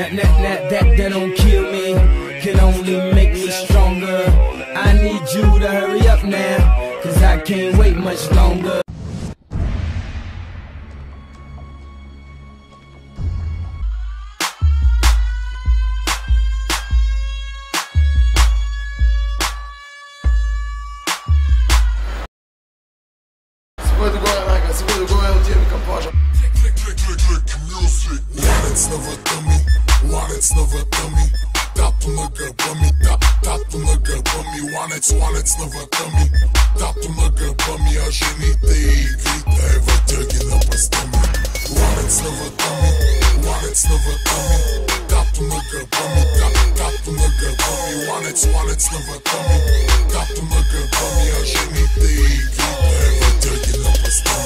That don't kill me, can only make me stronger. I need you to hurry up now, cause I can't wait much longer. Сегодня говорил девикам Паша. Снова томми, снова томми. Тапу нога бами, тапу нога бами. Ванец снова томми, тапу нога бами. А жените и крите в тъги на пастами. Ванец снова томми, тапу нога бами, тапу нога бами. Ванец снова томми, тапу нога бами. А жените и крите в тъги на пастами.